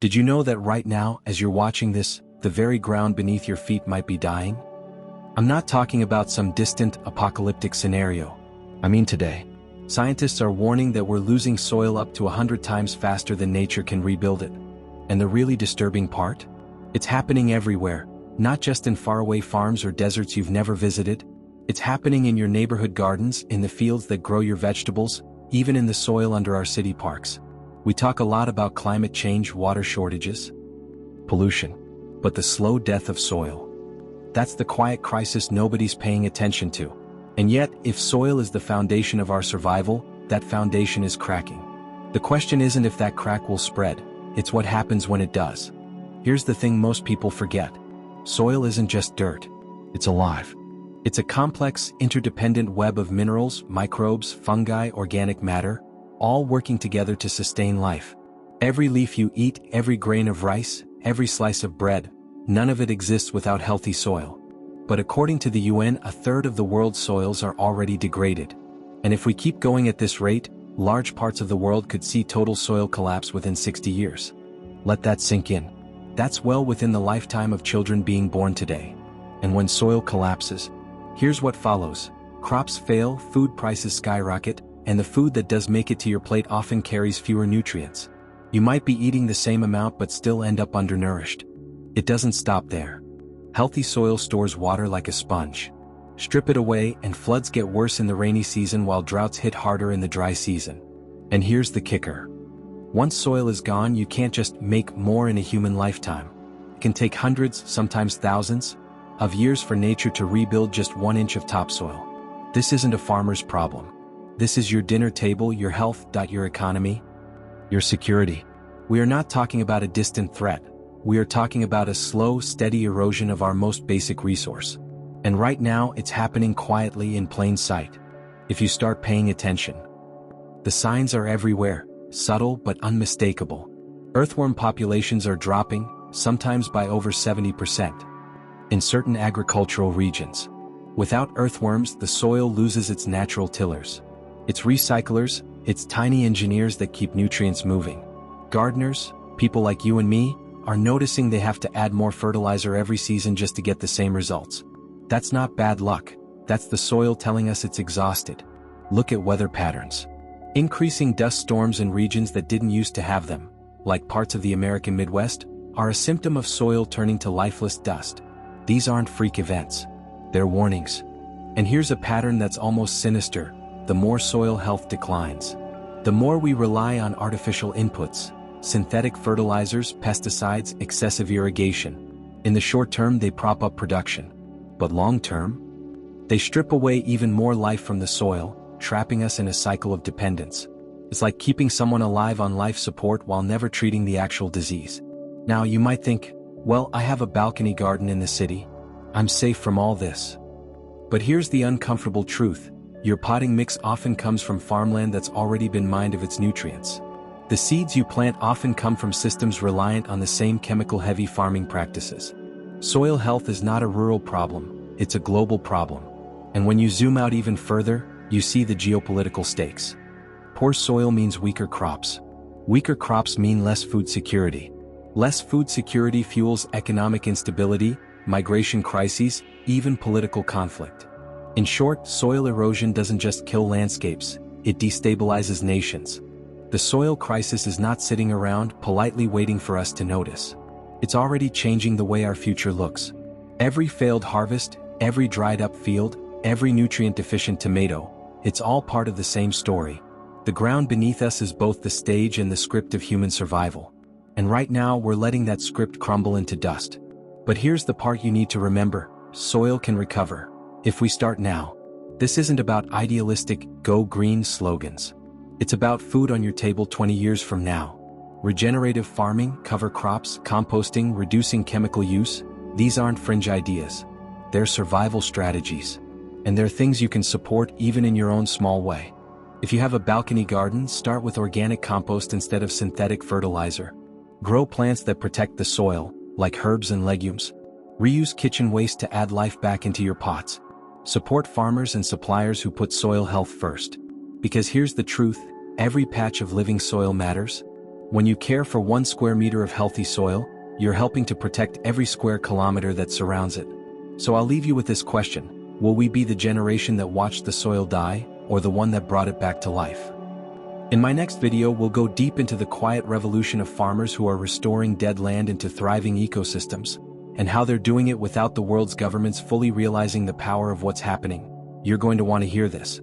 Did you know that right now, as you're watching this, the very ground beneath your feet might be dying? I'm not talking about some distant, apocalyptic scenario. I mean today. Scientists are warning that we're losing soil up to 100 times faster than nature can rebuild it. And the really disturbing part? It's happening everywhere, not just in faraway farms or deserts you've never visited. It's happening in your neighborhood gardens, in the fields that grow your vegetables, even in the soil under our city parks. We talk a lot about climate change, water shortages, pollution, but the slow death of soil. That's the quiet crisis nobody's paying attention to. And yet, if soil is the foundation of our survival, that foundation is cracking. The question isn't if that crack will spread, it's what happens when it does. Here's the thing most people forget. Soil isn't just dirt. It's alive. It's a complex, interdependent web of minerals, microbes, fungi, organic matter, all working together to sustain life. Every leaf you eat, every grain of rice, every slice of bread, none of it exists without healthy soil. But according to the UN, a third of the world's soils are already degraded. And if we keep going at this rate, large parts of the world could see total soil collapse within 60 years. Let that sink in. That's well within the lifetime of children being born today. And when soil collapses, here's what follows. Crops fail, food prices skyrocket, and the food that does make it to your plate often carries fewer nutrients. You might be eating the same amount but still end up undernourished. It doesn't stop there. Healthy soil stores water like a sponge. Strip it away and floods get worse in the rainy season while droughts hit harder in the dry season. And here's the kicker. Once soil is gone, you can't just make more in a human lifetime. It can take hundreds, sometimes thousands, of years for nature to rebuild just 1 inch of topsoil. This isn't a farmer's problem. This is your dinner table, your health, your economy, your security. We are not talking about a distant threat. We are talking about a slow, steady erosion of our most basic resource. And right now, it's happening quietly in plain sight. If you start paying attention. The signs are everywhere, subtle but unmistakable. Earthworm populations are dropping, sometimes by over 70%. In certain agricultural regions. Without earthworms, the soil loses its natural tillers. Its recyclers, its tiny engineers that keep nutrients moving. Gardeners, people like you and me, are noticing they have to add more fertilizer every season just to get the same results. That's not bad luck. That's the soil telling us it's exhausted. Look at weather patterns. Increasing dust storms in regions that didn't used to have them, like parts of the American Midwest, are a symptom of soil turning to lifeless dust. These aren't freak events. They're warnings. And here's a pattern that's almost sinister. The more soil health declines, the more we rely on artificial inputs, synthetic fertilizers, pesticides, excessive irrigation. In the short term, they prop up production. But long term, they strip away even more life from the soil, trapping us in a cycle of dependence. It's like keeping someone alive on life support while never treating the actual disease. Now you might think, well, I have a balcony garden in the city. I'm safe from all this. But here's the uncomfortable truth. Your potting mix often comes from farmland that's already been mined of its nutrients. The seeds you plant often come from systems reliant on the same chemical-heavy farming practices. Soil health is not a rural problem, it's a global problem. And when you zoom out even further, you see the geopolitical stakes. Poor soil means weaker crops. Weaker crops mean less food security. Less food security fuels economic instability, migration crises, even political conflict. In short, soil erosion doesn't just kill landscapes, it destabilizes nations. The soil crisis is not sitting around, politely waiting for us to notice. It's already changing the way our future looks. Every failed harvest, every dried-up field, every nutrient-deficient tomato, it's all part of the same story. The ground beneath us is both the stage and the script of human survival. And right now, we're letting that script crumble into dust. But here's the part you need to remember. Soil can recover. If we start now. This isn't about idealistic, go green slogans. It's about food on your table 20 years from now. Regenerative farming, cover crops, composting, reducing chemical use, these aren't fringe ideas. They're survival strategies. And they're things you can support even in your own small way. If you have a balcony garden, start with organic compost instead of synthetic fertilizer. Grow plants that protect the soil, like herbs and legumes. Reuse kitchen waste to add life back into your pots. Support farmers and suppliers who put soil health first. Because here's the truth, every patch of living soil matters. When you care for 1 square meter of healthy soil, you're helping to protect every square kilometer that surrounds it. So I'll leave you with this question: will we be the generation that watched the soil die, or the one that brought it back to life? In my next video, we'll go deep into the quiet revolution of farmers who are restoring dead land into thriving ecosystems, and how they're doing it without the world's governments fully realizing the power of what's happening. You're going to want to hear this.